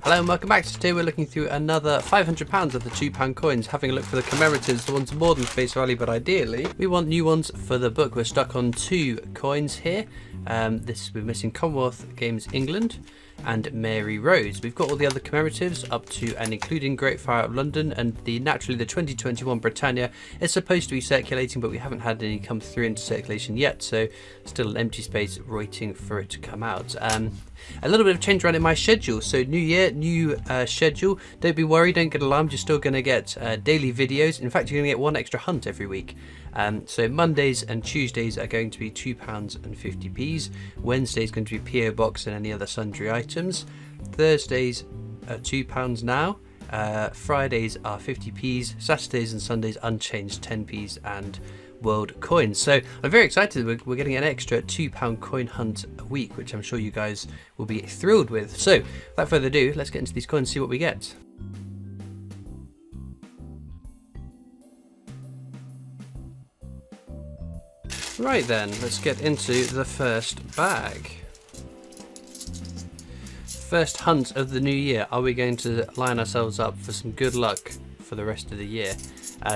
Hello and welcome back. Today we're looking through another £500 of the £2 coins, having a look for the commemoratives, the ones more than face value, but ideally we want new ones for the book. We're stuck on 2 coins here. We're missing Commonwealth Games England and Mary Rose. We've got all the other commemoratives up to and including Great Fire of London, and naturally the 2021 Britannia is supposed to be circulating, but we haven't had any come through into circulation yet, so still an empty space waiting for it to come out. A little bit of change around in my schedule, so new year, new schedule. Don't be worried, don't get alarmed, you're still going to get daily videos. In fact, you're going to get one extra hunt every week. So Mondays and Tuesdays are going to be £2.50. Wednesday is going to be PO Box and any other sundry items. Thursdays are £2 now. Fridays are 50p. Saturdays and Sundays unchanged 10p and world coins. So I'm very excited. We're getting an extra £2 coin hunt a week, which I'm sure you guys will be thrilled with. So without further ado, let's get into these coins and see what we get. Right then, let's get into the first bag. First hunt of the new year. Are we going to line ourselves up for some good luck for the rest of the year?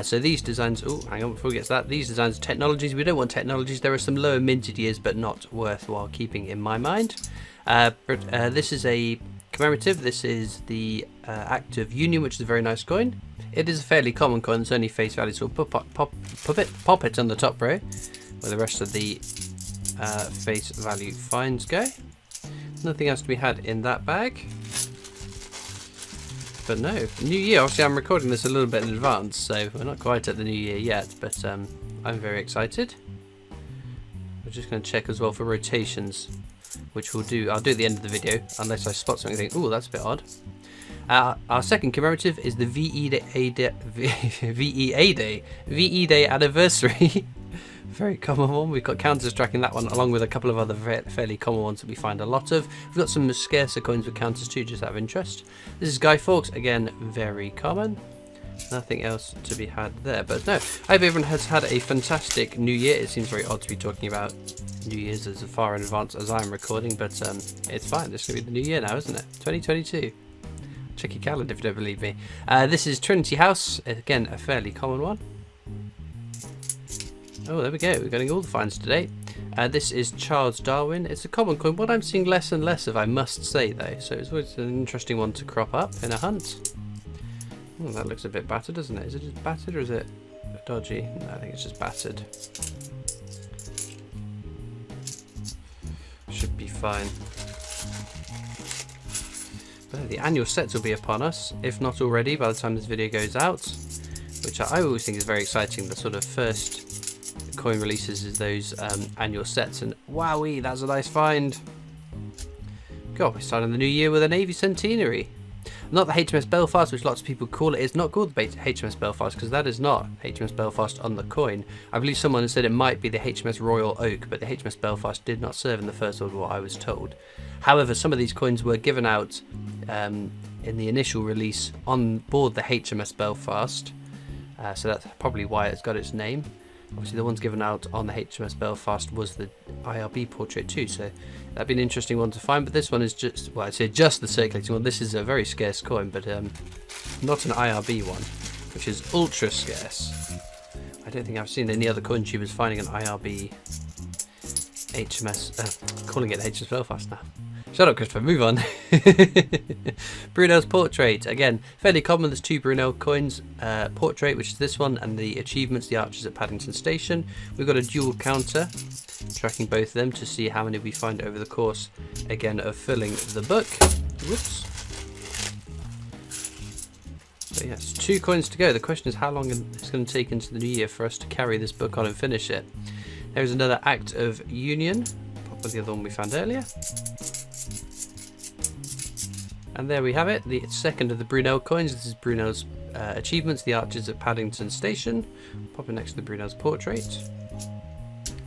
So these designs, hang on before we get to that, these designs are technologies. We don't want technologies. There are some lower minted years, but not worthwhile keeping in my mind. This is a commemorative. This is the Act of Union, which is a very nice coin. It is a fairly common coin. It's only face value, so we'll pop it on the top row, where the rest of the face value finds go. Nothing else to be had in that bag. But no, new year. Obviously I'm recording this a little bit in advance, so we're not quite at the new year yet, but I'm very excited. We're just going to check as well for rotations, which I'll do at the end of the video, unless I spot something and think, ooh, that's a bit odd. Our second commemorative is the VE Day anniversary. Very common one. We've got counters tracking that one, along with a couple of other fairly common ones that we find a lot of. We've got some scarcer coins with counters too, just out of interest. This is Guy Fawkes, again, very common. Nothing else to be had there. But no, I hope everyone has had a fantastic new year. It seems very odd to be talking about New Year's as far in advance as I'm recording, but it's fine. This is going to be the new year now, isn't it? 2022. Check your calendar if you don't believe me. This is Trinity House, again, a fairly common one. Oh, there we go. We're getting all the finds today. This is Charles Darwin. It's a common coin. What I'm seeing less and less of, I must say, though. So it's always an interesting one to crop up in a hunt. Oh, that looks a bit battered, doesn't it? Is it just battered or is it dodgy? No, I think it's just battered. Should be fine. But the annual sets will be upon us, if not already, by the time this video goes out. Which I always think is very exciting. The sort of first coin releases is those annual sets, and wowee, that's a nice find. God, we're starting the new year with a Navy centenary. Not the HMS Belfast, which lots of people call it. It's not called the HMS Belfast because that is not HMS Belfast on the coin. I believe someone said it might be the HMS Royal Oak, but the HMS Belfast did not serve in the First World War, I was told. However, some of these coins were given out in the initial release on board the HMS Belfast, so that's probably why it's got its name. Obviously the ones given out on the HMS Belfast was the IRB portrait too, so that'd be an interesting one to find. But this one is just, well, I'd say just the circulating one. This is a very scarce coin, but not an IRB one, which is ultra scarce. I don't think I've seen any other coin tubers finding an IRB HMS, calling it HMS Belfast now. Shut up, Christopher, move on. Brunel's portrait, again, fairly common. There's 2 Brunel coins, portrait, which is this one, and the achievements, the archers at Paddington Station. We've got a dual counter, tracking both of them to see how many we find over the course, again, of filling the book. Whoops. So yes, 2 coins to go. The question is how long it's going to take into the new year for us to carry this book on and finish it. There's another Act of Union, probably the other one we found earlier. And there we have it, the second of the Brunel coins. This is Brunel's achievements, the archers at Paddington Station. Pop it next to the Brunel's portrait.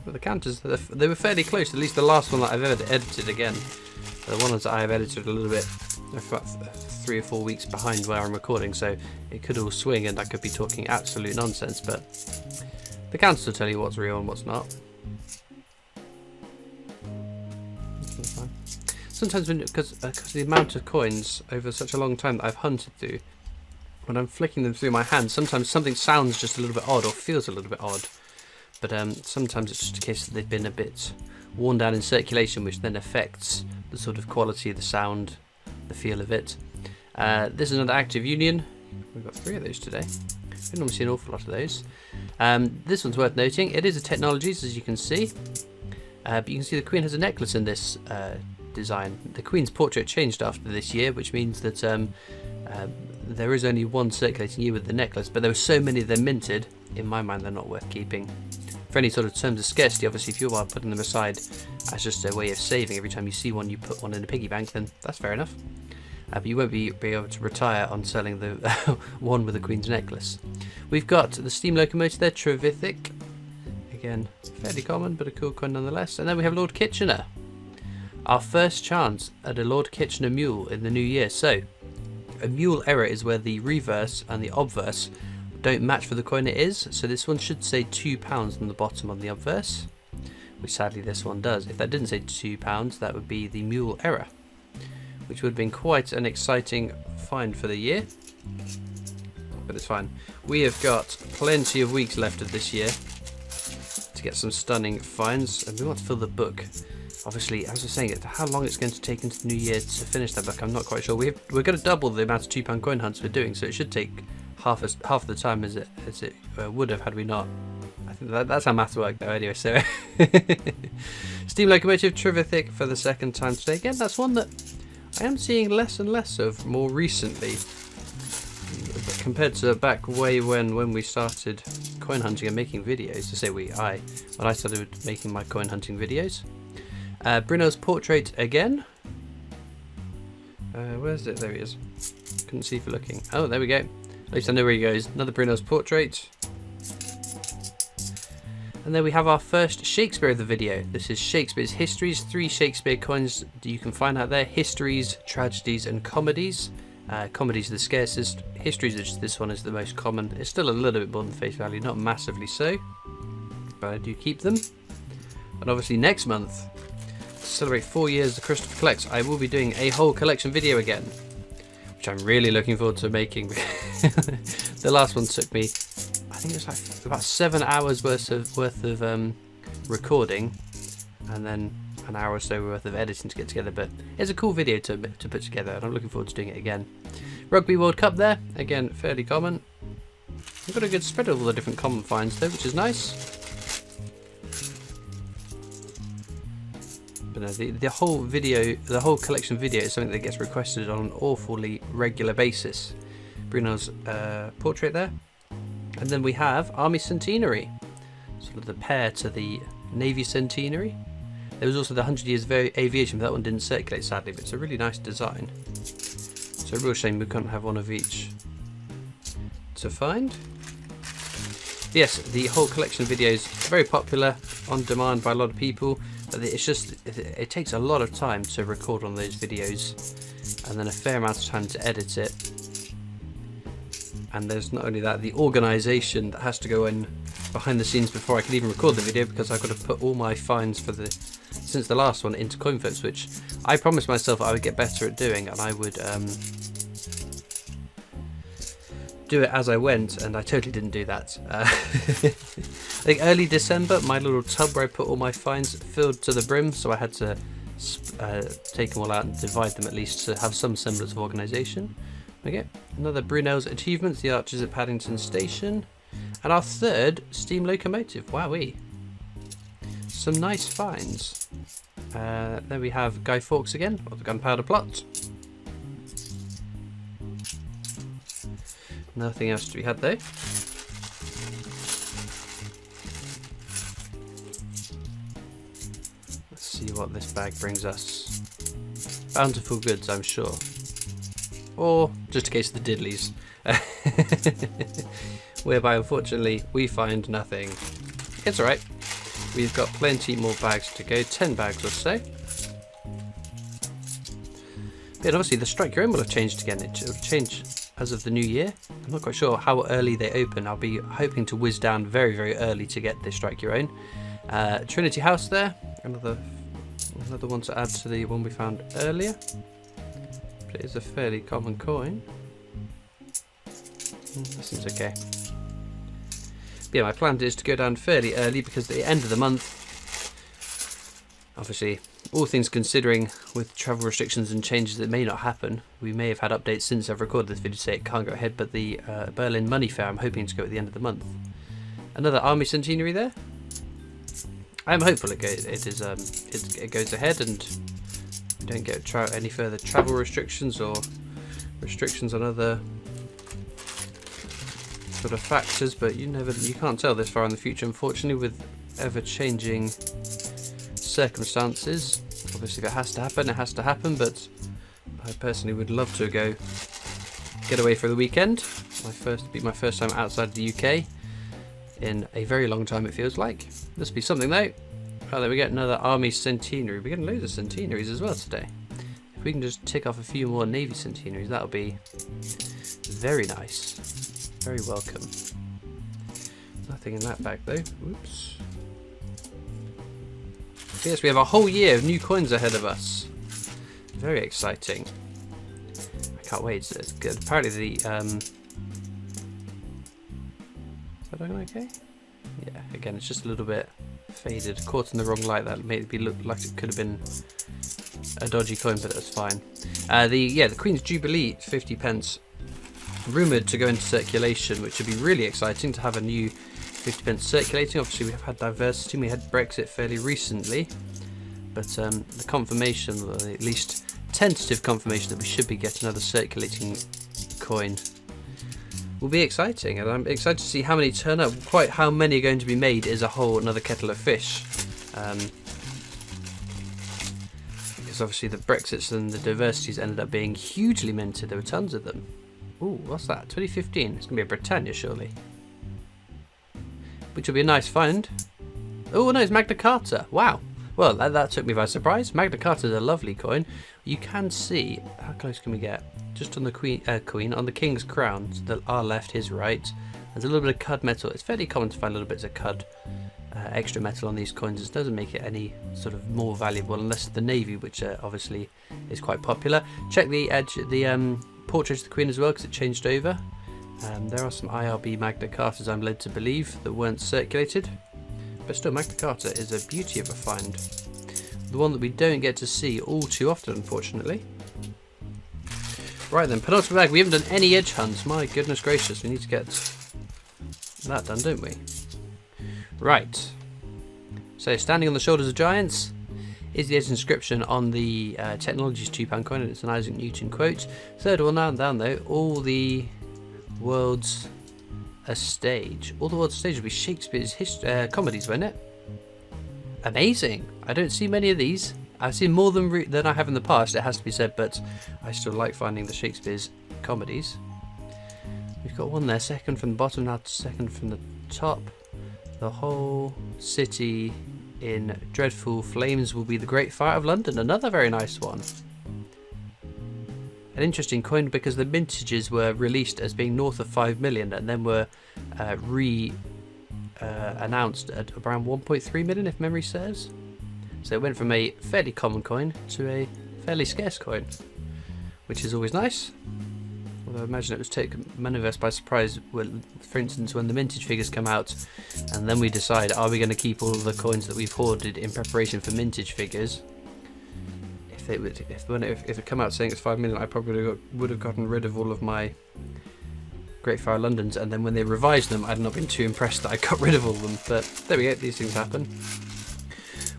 Well, the counters, they were fairly close, at least the last one that I've ever edited again. The ones that I have edited a little bit, about 3 or 4 weeks behind where I'm recording, so it could all swing and I could be talking absolute nonsense, but the counters will tell you what's real and what's not. sometimes because the amount of coins over such a long time that I've hunted through, when I'm flicking them through my hands, sometimes something sounds just a little bit odd or feels a little bit odd. But sometimes it's just a case that they've been a bit worn down in circulation, which then affects the sort of quality of the sound, the feel of it. This is another active union. We've got 3 of those today. We don't normally see an awful lot of those. This one's worth noting. It is a Technologies, as you can see. But you can see the Queen has a necklace in this design. The Queen's portrait changed after this year, which means that there is only one circulating year with the necklace, but there were so many of them minted, in my mind they're not worth keeping. For any sort of terms of scarcity, obviously if you are putting them aside as just a way of saving, every time you see one you put one in a piggy bank, then that's fair enough. But you won't be able to retire on selling the one with the Queen's necklace. We've got the steam locomotive there, Trevithick. Again, fairly common, but a cool coin nonetheless. And then we have Lord Kitchener. Our first chance at a Lord Kitchener mule in the new year. So, a mule error is where the reverse and the obverse don't match for the coin it is. So this one should say £2 on the bottom on the obverse, which sadly this one does. If that didn't say £2, that would be the mule error, which would have been quite an exciting find for the year. But it's fine. We have got plenty of weeks left of this year to get some stunning finds, and we want to fill the book. Obviously, as I was saying, how long it's going to take into the new year to finish that book, I'm not quite sure. We're going to double the amount of £2 coin hunts we're doing, so it should take half the time as it would have had we not. I think that's how maths work, though. Anyway, so steam locomotive Trevithick for the second time today. Again, that's one that I am seeing less and less of more recently, compared to back way when we started coin hunting and making videos. To say when I started making my coin hunting videos. Brunel's portrait again. Where's it? There he is. Couldn't see for looking. Oh, there we go. At least I know where he goes. Another Brunel's portrait. And then we have our first Shakespeare of the video. This is Shakespeare's Histories. 3 Shakespeare coins that you can find out there. Histories, tragedies and comedies. Comedies are the scarcest. Histories, this one is the most common. It's still a little bit more than face value, not massively so. But I do keep them. And obviously next month, to celebrate 4 years of Christopher Collects, I will be doing a whole collection video again, which I'm really looking forward to making. The last one took me, I think it was like about 7 hours worth of recording, and then an hour or so worth of editing to get together. But it's a cool video to put together, and I'm looking forward to doing it again. Rugby World Cup there, again fairly common. We've got a good spread of all the different common finds though, which is nice. But no, the whole collection video is something that gets requested on an awfully regular basis. Bruno's portrait there. And then we have Army Centenary, sort of the pair to the Navy Centenary. There was also the 100 Years of Aviation, but that one didn't circulate sadly, but it's a really nice design. So a real shame we couldn't have one of each to find. Yes, the whole collection of videos very popular, on demand by a lot of people, but it's just it takes a lot of time to record on those videos, and then a fair amount of time to edit it. And there's not only that, the organisation that has to go in behind the scenes before I can even record the video, because I've got to put all my finds since the last one into coin flips, which I promised myself I would get better at doing, and I would do it as I went, and I totally didn't do that. I think early December, my little tub where I put all my finds filled to the brim, so I had to take them all out and divide them at least to have some semblance of organisation. Okay, another Brunel's Achievements, the Archers at Paddington Station, and our third steam locomotive. Wowee! Some nice finds. There we have Guy Fawkes again, or the Gunpowder Plot. Nothing else to be had though. Let's see what this bag brings us. Bountiful goods, I'm sure. Or just a case of the diddlies. Whereby unfortunately we find nothing. It's alright. We've got plenty more bags to go, 10 bags or so. But obviously the Strike Your Own will have changed again. It'll change as of the new year. I'm not quite sure how early they open. I'll be hoping to whiz down very, very early to get the Strike Your Own. Trinity House there, another Another one to add to the one we found earlier. But it is a fairly common coin. That seems okay. But yeah, my plan is to go down fairly early because at the end of the month, obviously, all things considering, with travel restrictions and changes that may not happen, we may have had updates since I've recorded this video to say it can't go ahead, but the Berlin Money Fair I'm hoping to go at the end of the month. Another army centenary there. I'm hopeful it goes ahead and we don't get any further travel restrictions or restrictions on other sort of factors, but you can't tell this far in the future, unfortunately, with ever-changing circumstances. Obviously, if it has to happen, it has to happen, but I personally would love to get away for the weekend. Be my first time outside the UK in a very long time, it feels like. This will be something though. Oh, there we get another army centenary. We're getting loads of centenaries as well today. If we can just tick off a few more navy centenaries, that'll be very nice. Very welcome. Nothing in that bag though. Oops. So yes, we have a whole year of new coins ahead of us. Very exciting. I can't wait. It's good. Apparently the is that looking okay? Yeah, again it's just a little bit faded, caught in the wrong light. That made it look like it could have been a dodgy coin, but that's fine. The Queen's Jubilee 50 pence, rumoured to go into circulation, which would be really exciting to have a new 50 pence circulating. Obviously we have had diversity, we had Brexit fairly recently, but the confirmation, or at least tentative confirmation, that we should be getting another circulating coin will be exciting, and I'm excited to see how many turn up. Quite how many are going to be made is a whole another kettle of fish, because obviously the Brexits and the diversities ended up being hugely minted. There were tons of them. Ooh, what's that? 2015. It's going to be a Britannia, surely. Which will be a nice find. Oh, no, it's Magna Carta. Wow. Well, that took me by surprise. Magna Carta is a lovely coin. You can see, how close can we get? Just on the queen, on the King's crown, so our left, his right. There's a little bit of cud metal. It's fairly common to find little bits of cud extra metal on these coins. It doesn't make it any sort of more valuable, unless the navy, which obviously is quite popular. Check the edge, the portrait of the Queen as well, because it changed over. There are some IRB Magna Cartas, I'm led to believe, that weren't circulated, but still Magna Carta is a beauty of a find. The one that we don't get to see all too often, unfortunately. Right then, penultimate bag. We haven't done any edge hunts. My goodness gracious, we need to get that done, don't we? Right. So, standing on the shoulders of giants is the edge inscription on the Technologies £2 coin, and it's an Isaac Newton quote. Third one down though, all the world's a stage. All the world's stage will be Shakespeare's comedies, won't it? Amazing. I don't see many of these. I've seen more than I have in the past, it has to be said, but I still like finding the Shakespeare's comedies. We've got one there, second from the bottom, now second from the top. The whole city in dreadful flames will be the Great Fire of London. Another very nice one. An interesting coin because the mintages were released as being north of 5 million and then were announced at around 1.3 million, if memory serves. So it went from a fairly common coin to a fairly scarce coin, which is always nice. Although I imagine it was taken many of us by surprise, for instance, when the mintage figures come out, and then we decide, are we going to keep all of the coins that we've hoarded in preparation for mintage figures? If it come out saying it's 5 million, I probably would have gotten rid of all of my Great Fire Londons, and then when they revised them, I'd not been too impressed that I got rid of all of them. But there we go, these things happen.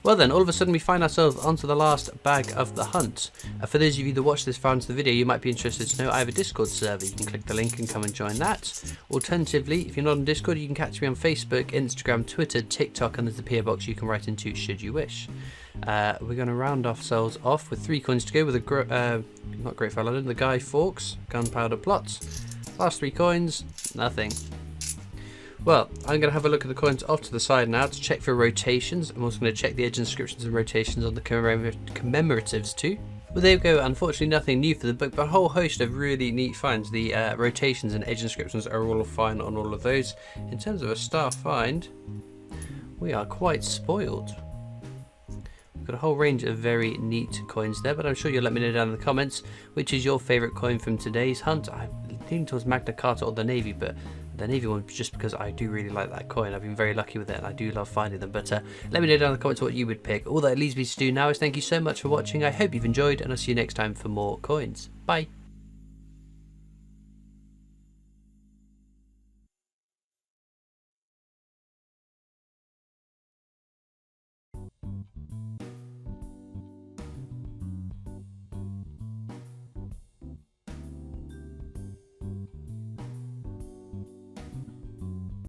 Well then, all of a sudden we find ourselves onto the last bag of the hunt. For those of you that watch this far into the video, you might be interested to know I have a Discord server. You can click the link and come and join that. Alternatively, if you're not on Discord, you can catch me on Facebook, Instagram, Twitter, TikTok, and there's the PO box you can write into should you wish. We're going to round ourselves off with 3 coins to go with not Great Fire London, the Guy Fawkes Gunpowder Plots. Last 3 coins, nothing. Well, I'm going to have a look at the coins off to the side now to check for rotations. I'm also going to check the edge inscriptions and rotations on the commemoratives too. Well, there we go. Unfortunately, nothing new for the book, but a whole host of really neat finds. The rotations and edge inscriptions are all fine on all of those. In terms of a star find, we are quite spoiled. We've got a whole range of very neat coins there, but I'm sure you'll let me know down in the comments which is your favourite coin from today's hunt. I'm leaning towards Magna Carta or the Navy, but the Navy one just because I do really like that coin. I've been very lucky with it and I do love finding them, but let me know down in the comments what you would pick. All that leaves me to do now is thank you so much for watching. I hope you've enjoyed, and I'll see you next time for more coins. Bye.